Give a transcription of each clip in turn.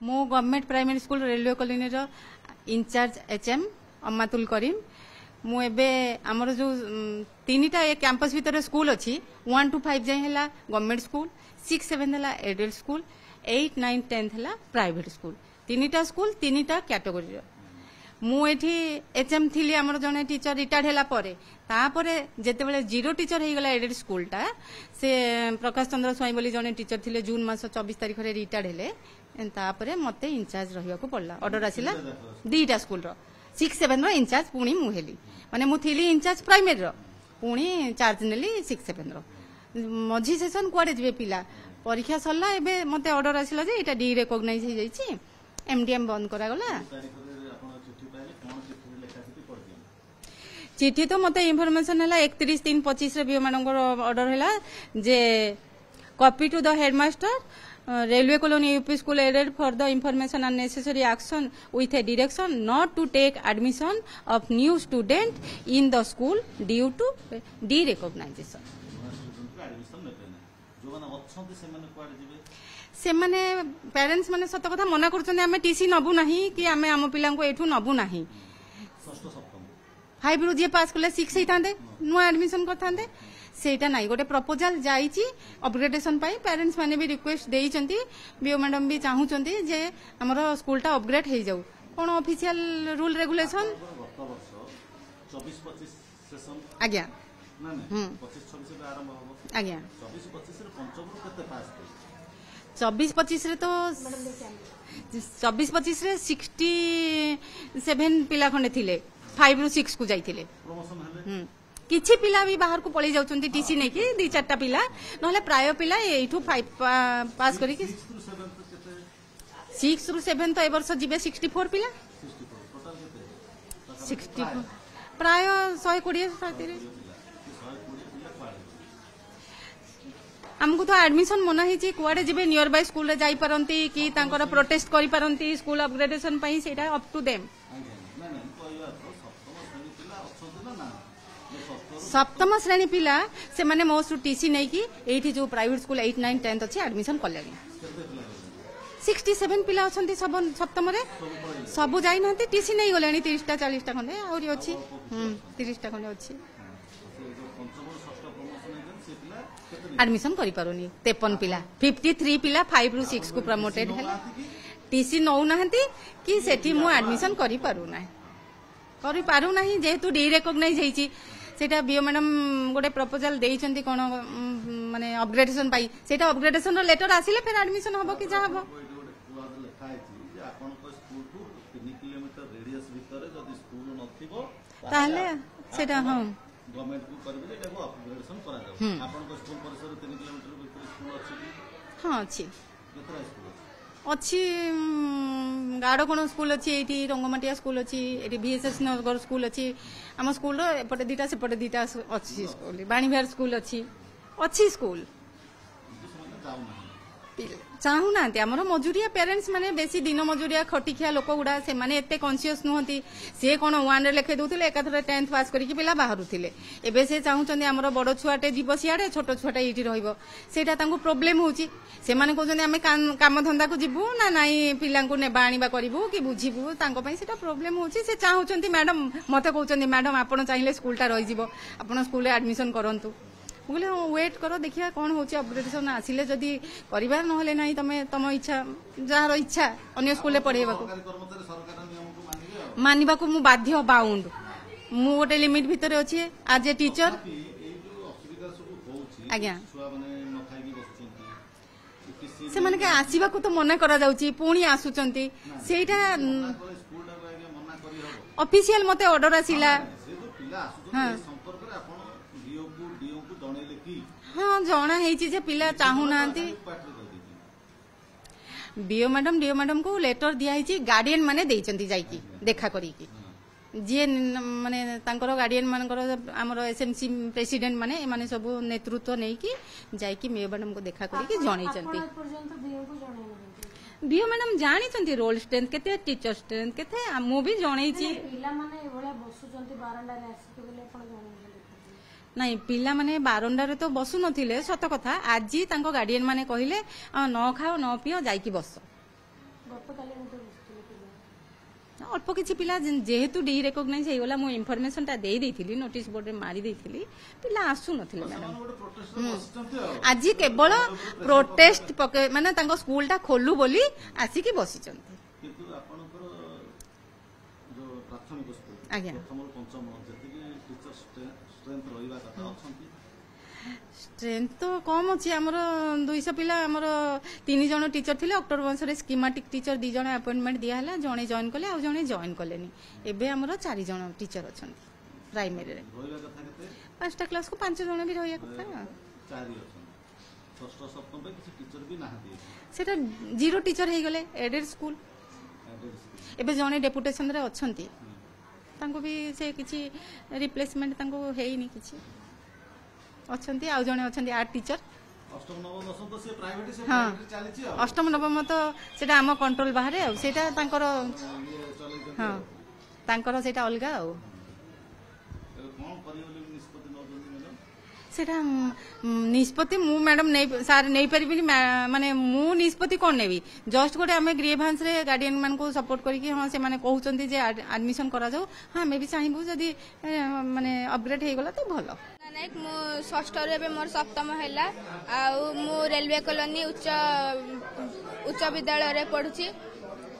मो government primary school railway colony रो in charge HM Ammatul Karim मु एबे हमर जो तीनटा ए कैंपस भीतर स्कूल अछि 1 to 5 जाय हला गवर्नमेंट स्कूल 6 7 हला एडेड स्कूल 8 9 10 हला प्राइवेट स्कूल तीनटा स्कूल तीनटा कैटेगरी रो मु एठी एचएम थिली हमर जने टीचर रिटायर्ड हला परे तापरे जेतेबेले जीरो टीचर हे गला एडेड स्कूलटा से प्रकाश चंद्र स्वाई बोली जने टीचर थिले जून मास 24 तारिख रे रिटायर्ड हेले तापरे मते इंचार्ज रहिया को पड़ला ऑर्डर आसिला दीटा स्कूल रो 6 7 रो इंचार्ज पुणी मु हेली माने मु थिली इंचार्ज प्राइमरी रो पुणी चार्ज नेली 6 7 रो मझी सेशन कुआडे जिवे पिला परीक्षा सरला एबे मते ऑर्डर आसिला जे एटा डी रिकॉग्नाइज हे जाईची एमडीएम बंद करा गला चिठी तो मते इनफॉरमेशन है 31/3/25 रे बीओ मैडम ऑर्डर है जे copy to the headmaster railway colony UP school aided for the information and necessary action with a direction not to take admission of new student in the school due to derecognisation से माने parents माने सत कथा मना करछन हमें TC Nabu नाही कि हमें हम पिला को एठू नबु नाही 5 रु जे पास कले 6 हेतांदे नो एडमिशन करथांदे सेटा नाही गोटे प्रपोजल जाईची अपग्रेडेशन पाई पेरेंट्स माने भी रिक्वेस्ट देइचंती बीओ मैडम भी चाहूचंती जे हमर स्कूलटा अपग्रेड हे जाऊ कोन ऑफिशियल रूल रेगुलेशन 24-25 सेशन आज्ञा 25-26 रे आरंभ हो आज्ञा 24-25 रे पंचम केते पास 24-25 रे तो 24-25 रे 67 पिला खंडे थिले 5 रु 6 को जाइथिले प्रमोशन हले किछि पिला भी बाहर को पळी जाउचंती टीसी नै कि 2-4टा पिला नहले प्राय पिला एठू 5 पास करी कि 6 रु 7 तो ए वर्ष जिबे 64 पिला 64 प्राय 120 30 हमको तो एडमिशन मना ही कुआडे जिबे नियर बाय स्कूल रे जाई परंती कि तांकर प्रोटेस्ट करि परंती स्कूल अपग्रेडेशन पई सेटा अप टू देम सप्तम श्रेणी पिला से माने मोस्ट टीसी नै कि एठी जो प्राइवेट स्कूल 8 9 10 अछि एडमिशन करलेनी 67 पिला अछंती सब सप्तम रे सब जाई नहंती टीसी नै गलेनी 30 टा 40 टा खंडे आउरी अछि 30 टा खंडे अछि एडमिशन करि पारोनी 53 पिला 53 पिला 5 रु 6 को प्रमोटेड है टीसी नौ नहंती कि सेठी मु एडमिशन करि पारु नाही जेहेतु डी रिकॉग्नाइज हेची सेटा बीओ मैडम गोटे प्रपोजल देइचंती कोन माने अपग्रेडेशन पाई सेटा अपग्रेडेशन रो लेटर आसिले फिर एडमिशन हबो कि जा हबो ताले सेटा हां गवर्नमेंट को करबे एटाको अपग्रेडेशन करा जाउ आपन को स्कूल परिसर 3 किलोमीटर भीतर स्कूल अछि हां अछि केतरा स्कूल अच्छी गाड़ कोण स्कूल अच्छी ये रंगमाटिया स्कूल अच्छी ये VSS नगर स्कूल अच्छी आम स्कूल एपटे दीटा सेपटे दीटा अच्छी स्कूल बाणीविहार स्कूल अच्छी स्कूल चाहू ना आमर मजुरिया पेरेंट्स माने बेसी दिन मजुरिया खटिखिया लोक गुड़ा से माने एते कॉन्शियस नुहंती से कोन 1 रे लेखे दउथिले एकाथरे 10th पास करिकि पिला बाहरुथिले एबे से चाहूचंदी हमर बड़ छुआटे जीव सियाडे छोट छुआटे इटी रहइबो सेटा तांको प्रॉब्लम होउची से माने कहउचंदी हमें काम धंदा को जिबु ना नाही पिलांको नेबा आनिबा करिवु कि बुझिबु तांको पई सेटा प्रॉब्लम होउची से चाहूचंदी मैडम मते कहउचंदी मैडम आपण चाहिले स्कूलटा रहि जिवो आपण स्कूल एडमिशन करंतु बोले वेट करो देखिया कौन होची अपग्रेडेशन आसिले जदी परिवार नहले नाही तमे तम इच्छा जहार इच्छा अन्य स्कूल पढ़ेबा को मानिबा को मु बाध्य बाउंड मु गोटे लिमिट भीतर अछि आज ए टीचर आज्ञा से माने के आसीबा को तो मना करा जाउची पुणी आसुचंती सेटा ऑफिशियल मते ऑर्डर आसिला हां हाँ जना है पिला चाहू ना डीओ मैडम को लेटर दिया गार्डियन माने जाइकी देखा करी जी माने तांकर गार्डियन मानकर हमर एसएमसी प्रेसिडेंट माने माने सब नेतृत्व नै कि जाइकी डीओ मैडम को देखा करी जणैचंती डीओ मैडम जानी रोल स्ट्रेंथ केते टीचर स्ट्रेंथ केते मु भी जणैची पिला माने एभला बसुचंती बारंडा रे आसी बोले आपण जणै नहीं पिला माने बारंडारे तो बसु नथिले सत कथा आज तांको गार्डियन माने कहिले न खाओ न पियो जाइकी बस ଅଳ୍ପ କିଛି ପିଲା ଯେହେତୁ ଡି ରେକଗ୍ନାଇଜ ହେଇଗଲା ମୁଁ ଇନଫର୍ମେସନ ଟା ଦେଇଥିଲି ନୋଟିସ ବୋର୍ଡରେ ମାରି ଦେଇଥିଲି ପିଲା ଆସୁନଥିଲେ ମ୍ୟାଡାମ ଆଜି କେବଳ ପ୍ରୋଟେଷ୍ଟ ମାନେ ତାଙ୍କ ସ୍କୁଲ ଟା ଖୋଲୁ ବୋଲି ଆସିକି ବସିଛନ୍ତି ଆଜ୍ଞା स्ट्रेंथ तो कम अच्छी आमर 200 पिला आमर 3 जन टीचर थे अक्टोबर मासरे स्कीमेटिक टीचर 2 जन अपॉइंटमेंट दिया है जड़े जॉइन कले आ जड़े जॉइन कले एबे आमर 4 जन टीचर अच्छा प्राइमरी रे 5टा क्लास को 5 जन भी रहिया कथा सेटा जीरो टीचर हे गले एडेड स्कूल एबे जड़े डेपुटेशन रे अछंती तांको भी से किछि रिप्लेसमेंट तांको हेइनी किछि अछंती आ जने अछंती आर्ट टीचर अष्टम नवम दशम तो से प्राइवेट से हाँ चली अष्टम नवम तो सेटा आम कंट्रोल बाहर आ सेटा तांकर हाँ तांकर सेटा अलगा आ सेटा निष्पत्ति मु मैडम नहीं सार नहीं परिबिनी माने मु निष्पत्ति कोन नेबी जस्ट गोटे आमे ग्रीवेंस रे गार्डियन मान को सपोर्ट करिकि हां से माने कहउचंती जे एडमिशन करा जाऊ हां मे भी चाहबू जदी माने अपग्रेड हे गला तो भलो नायक मु षष्ठ रे बे मोर सप्तम हैला आ मु रेलवे कॉलोनी उच्च विद्यालय रे पढुची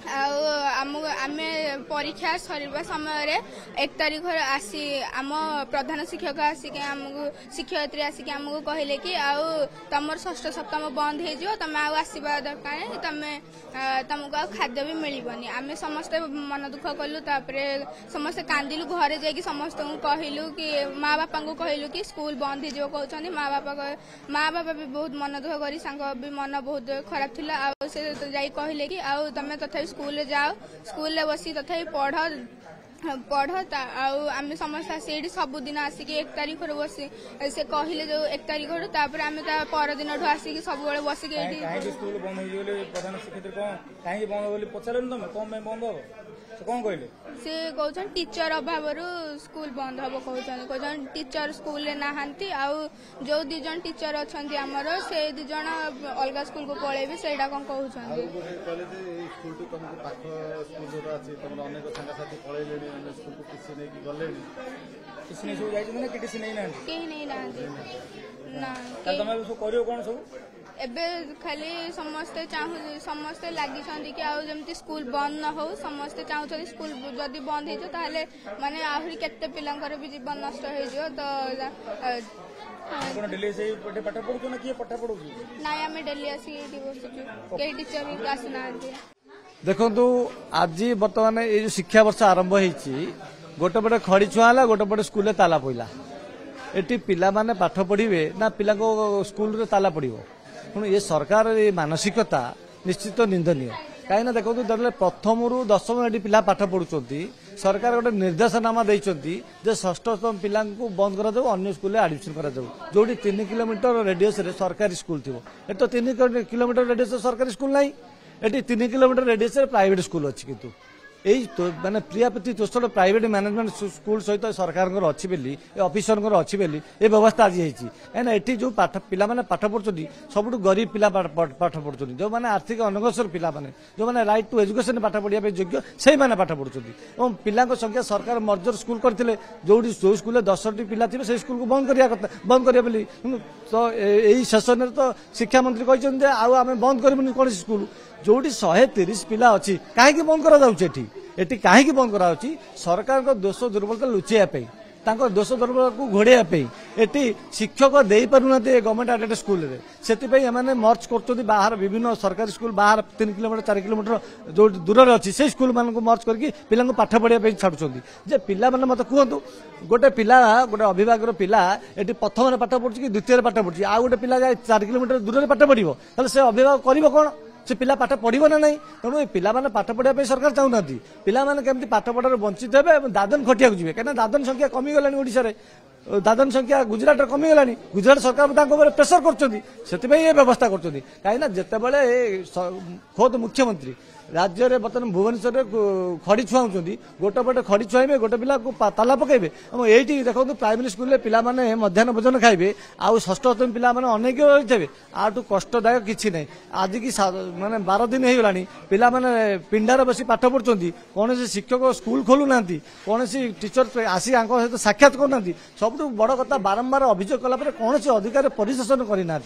आमे परीक्षा सरीबा समय रे 1 तारिख आसी आम प्रधान शिक्षक आसिक आमको शिक्षयित्री आसिक आमको कहले कि आउ तमर षष्ठ सप्तम बंद हो जो तुम आउ आसवा दरकार तुमको आ खाद्य भी मिलबनी आमे समस्त मन दुख कलु तापरे समस्त कांदिलु घरे जाई समस्त को कहलु कि माँ बापा को कहलु कि स्कूल बंद हो जो कहउछनी माँ बापा भी बहुत मन दुख करी सांग भी मन बहुत खराब थिला आ से जाई कहले कि आउ तमे तथा स्कूल जाओ स्कूल बसी तथा पढ़ आम समस्त आसी सबुदिन आसिक 1 तारिख बसी से कहले जो 1 तारिख आम पर दिन आसिक सब बसिक से कहते टीचर अभाव स्कूल बंद हम कहते टीचर स्कूल नहांती आउ जो 2 जन टीचर अच्छा आमर से 2 जन अलग स्कूल को पलैबे से कौन कहते एबे खाली समस्ते समस्ते लगी कि आउ जमती स्कूल बंद न हो समस्ते चाहते स्कूल जदि बंद हो ताले माने आहरी केते पिलांकर भी जीवन नष्ट हो जो तो डेली से पाठ पढु ना किए पाठ पढु नाय हमें डेली आसी बसुछु के टीचर भी क्लास ना देखंतु आज वर्तमान ए शिक्षा वर्ष आरंभ होईची गोटे पटे खड़ी छुआ हला गोटे पटे स्कूल रे ताला पइला एटी पिला माने पाठ पढिबे ना पिला को स्कूल रे ताला पडिबो पुणी ये सरकार मानसिकता निश्चित निंदनीय कहीं देखो प्रथम रु 10वीं एटी पिला पाठ पढ़ुंट सरकार गोटे निर्देशनामा देइचंती जे षष्ठतम पिला बंद करा जाऊ अन्य स्कूल एडमिशन करा जाऊ जोटी 3 किलोमीटर रेडियस रे सरकारी स्कूल थी ये तो 3 किलोमीटर रेडियस सरकारी स्कूल ना ये 3 किलोमीटर रेडियस प्राइवेट स्कूल अच्छी किंतु यही माने प्रियापति तोषण प्राइवेट मैनेजमेंट स्कूल सहित सरकार अच्छी बेली ऑफिसर अच्छी बेली ये व्यवस्था आज होती है एटी जो पाठ पिला माने पाठ पढ़ुଛନ୍ତି सबुठ गरीब पिला पाठ पढ़ुଛନ୍ତି जो माने आर्थिक अनग्रसर पिला माने जो माने राइट टू एजुकेशन पाठ पढ़िया योग्य से माने पाठ पढ़ुଛନ୍ତି और पिला संख्या सरकार मर्जर स्कूल करथिले जोडी जो स्कूल 10टी पिला थिबे से स्कूल को बंद करिया बोली तो एही सेशन रे तो शिक्षा मंत्री कहछन जे आउ आमे बंद करबनी कोन स्कूल जोटी 130 पिला अच्छी कहीं बंद करा कहीं बंद करा सरकार को दोष दुर्बलता लुचेया दोष दुर्बल को घोड़े एटी शिक्षक दे पारना गवर्नमेंट एडेड स्कूल से मर्च कर बाहर विभिन्न सरकारी स्कूल बाहर 3 किलोमीटर 4 किलोमीटर जो दूर अच्छी से स्कूल मान मर्च करके पिला पाठ पढ़ाई छाड़ुंट जे पिला माने मत कहतु गोटे पिला गोटे अभिभावक पिला ये प्रथम पाठ पढ़ुची कि द्वितीय पाठ पढ़ुची आ गोटे पिला 4 किलोमीटर दूर पाठ पढ़ो से अभिभावक कर कौन से पिला पाठ पढ़ो ना नहीं तेणु ये पिला माने पाठ पढ़ाई सरकार चाहूना पिला माने केमती पाठ पढ़ार वंचित हे दादन खटिया जी कहीं दादन संख्या कमीगला ओडिशा दादन संख्या गुजरात कमीगला गुजरात सरकार प्रेसर कर व्यवस्था कर कहीं जिते खोद मुख्यमंत्री राज्य में बर्तमान भुवनेश्वर खड़ी छुआउंट गोटे पटे खड़ी छुआइबे गोटे पिला ताला पकेबे ये देखो प्राइमरी स्कूल पिला माने मध्याह्न भोजन खाइबे आउ षष्ठ सप्तम पिला माने अनेक होइथबे आटू कष्टदायक किछि नै आज की माने 12 दिन हो गलानी पिला माने पिंडार बसी पाठ पढ़ुचंती कौन शिक्षक स्कूल खोलु नांती कौन टीचर आसी आंक सहित साक्षात करना सब बड़ कथा बारंबार अभियोग कला कौन अधिकार परिशासन करना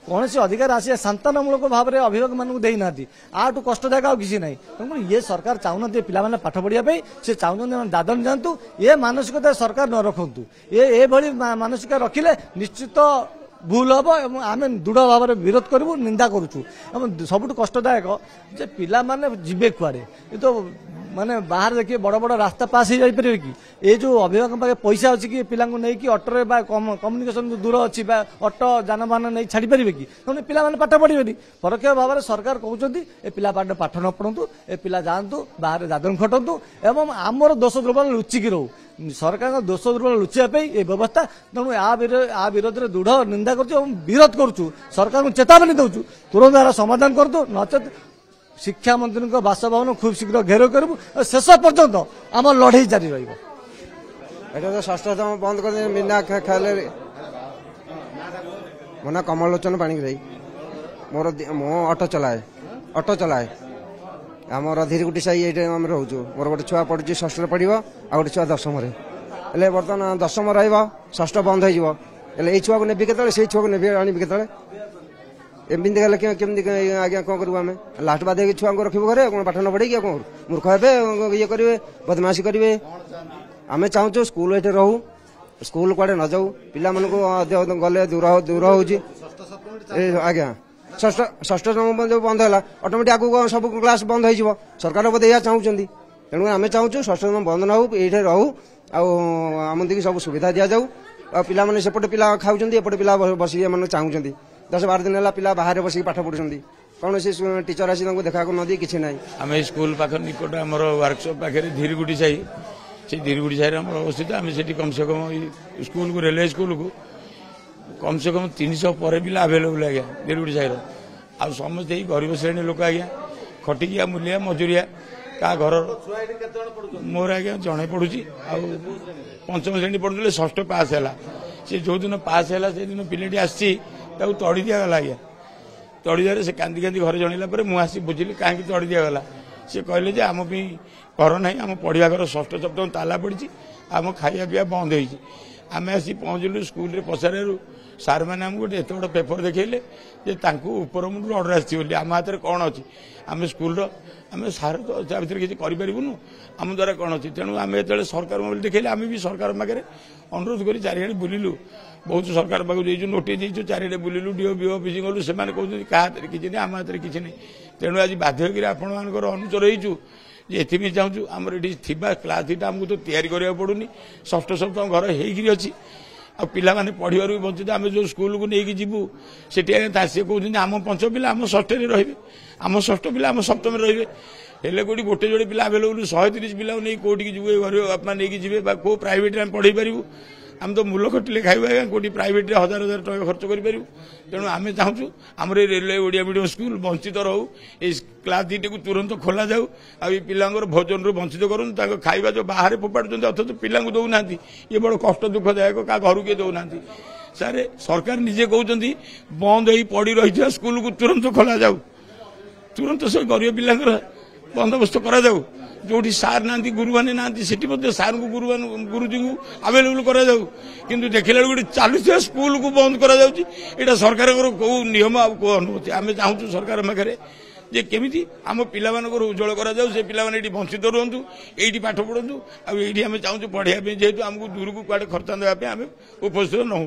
कौन अधिकार आसी शांतनामूलक भाव में अभिभावक मानक देना आठू कष्टदायक आ किसी ना तेणु ये सरकार चाहूना पिला पाठ पढ़ाई से चाहते दादन जातु ये मानसिकता सरकार न रखु ये मानसिकता रखिले निश्चित भूल हम और आम दृढ़ भाव में विरोध करूँ निंदा करुँ सबुठ कष्टदायक जे पिला माने जीवे कुआड़े ये तो माने बाहर देखिए बड़ बड़ रास्ता पास हो जापर कि ये जो अभिभावक पाखे पैसा अच्छी कि पिला नहीं अटोरे कम्युनिकेशन दूर अच्छी अटो जानवाहन नहीं छाड़ी पारे कि पे पाठ पढ़े परोक्ष भाव में सरकार कहते ए पिला पाठ न पढ़ु ए पिला जातु बाहर दादन खटतु एवं आमर दोष दुर्बल लुचिकी रो सरकार दोष दुर्बल लुचाई ये व्यवस्था तेणु आ विरोध में दृढ़ निंदा कर विरोध करुँ सरकार चेतावनी दौचु तुरंत यार समाधान करतु नचेत शिक्षा मंत्री बासभवन खूब शीघ्र घेर करूँ शेष पर्यंत आम लड़े जारी रहा षष्ठतम बंद कर बिना खेल मो ना कमल लोचन पाणिग्राही मोर मो ऑटो चलाए आमर धीरगुटी साई ये रोचु मोर गोटे छुआ पढ़ुची षष्ठ पढ़ आ गए छुआ दशम बर्तमान दशम षष्ठ बंद हो छुआ को नेबी के छुआ को नेबी आनी के एमती गले केमती आज्ञा कौन करूँ आम लास्ट बाद छुआ को रखी घरे कौन पाठ न पढ़े कौन मूर्ख हे ये करेंगे बदमाशी करेंगे आम चाहूँ स्कूल ये रहू स्कूल कड़े न जाऊ पिला गले दूर दूर हो आज्ञा षष्ठ जो बंद है ऑटोमेटिक आगे सब क्लास बंद हो सरकार बोधे यह चाहूँगी तेणु आम चाहूँ षष्ठ बंद न हो ये रहू आम सब सुविधा दि जाऊ पाने सेपटे पिला खाऊँ एपटे पिला बस चाहूँ 10-12 दिन है पिला बाहर बस पाठ पढ़ुं कौन सी टीचर आसी देखा न दी कि ना आम स्कूल पाख निकट आम वर्कशॉप पाखे धीरगुटी साई से धीरगुटी साई अवस्थित आम से कम से कम स्कूल को रेलवे स्कूल को कम से कम 300 पर पिला आवेलेबल आज्ञा धीरगुटी साई आ समस्ते गरीब श्रेणी लोक आज्ञा खटिकिया मूलिया मजुरिया क्या घर मोर आज्ञा जड़े पढ़ुची आ 5म श्रेणी पढ़ुले षष्ठ पास है सी जो दिन पास है से दिन पिलाटी आसी तड़ी दिगला आज्ञा तड़ी दिया से कांदी कांदी घर जनला मुझे बुझिली कहीं तड़ी दिगला सी कहले जे आम घर ना आम पढ़ा घर षष्ठ सप्तम ताला पड़ी आम खाया पीवा बंद हो आम आसी पहुँचलु स्कूल पचारू सार मैंने आमको गोटे एत बड़ा पेपर देखले जे ऊपर मुंड अर्डर आसी आम हाथ में कौन अच्छी आम स्कूल आम सार तो भर किसी करूँ आम द्वारा कौन अच्छी तेणु आम जो सरकार मोबाइल देखले आम भी सरकार पाखे अनुरोध कर चारिड़े बुलिलु बहुत सरकार पाक नोटिस देचु चारिड़े बुलिलु डीओ बीओ ऑफिस गलु से कहते क्या हाथ में किसी नहीं आम हाथ में किसी नहीं तेणु आज बाध्य होकर आपर अनुचर हो एथि चाहूँ आमर ये क्लास थीटा आमको तो तैयारी करा पड़ूनी षष्ठ सप्तम घर होगी अच्छी आ पिला माने पढ़िबार भी बंचित आम जो स्कूल को लेकिन जीवु से कहते आम 5 पिला आम षष्ठ रे आम षष्ठ पिला आम सप्तम रे हेले कोटी गोटे जोड़े पिला आवेलेबल 130 पिला नहीं कौटी जी घर बापा नहीं जी कौ प्राइवेट में पढ़े पारू आम तो मूल खटिले खाइबा कौटी प्राइवेट रे 1000 टका खर्च करूँ तेणु आम चाहूँ आम रेलवे ओडिया मीडियम स्कूल वंचित रहू ये क्लास 2 को तुरंत खोल जाऊ आ पिला भोजन रू वंचित करूँ खाइबा जो बाहर फोपाड़ुं अथच पिला दौना ये बड़ कष्ट दुखदायक क्या घर किए दौना सारे सरकार निजे कहते बंद हो पड़ रही स्कूल को तुरंत खोल जाऊ तुरंत से गरीब पिला बंदोबस्त करा जाऊ जो सार ना गुरु मैंने ना सार को गुरुजी को आवेलेबल करा जाऊ किंतु देखला गोटे चलुआ स्कूल को बंद करा जाउची एटा सरकार कौ नियम आ कौ अनुमति आम चाहूँ सरकार पाखे जे केमिति आम पिला उज्जवल करा जाऊ से पिला माने वंचित रुहतु ये पाठ पढ़ु आम चाहूँ पढ़ाई जेहेतु आमको दूर को कड़े खर्चा देवाई आम उपस्थित न हो।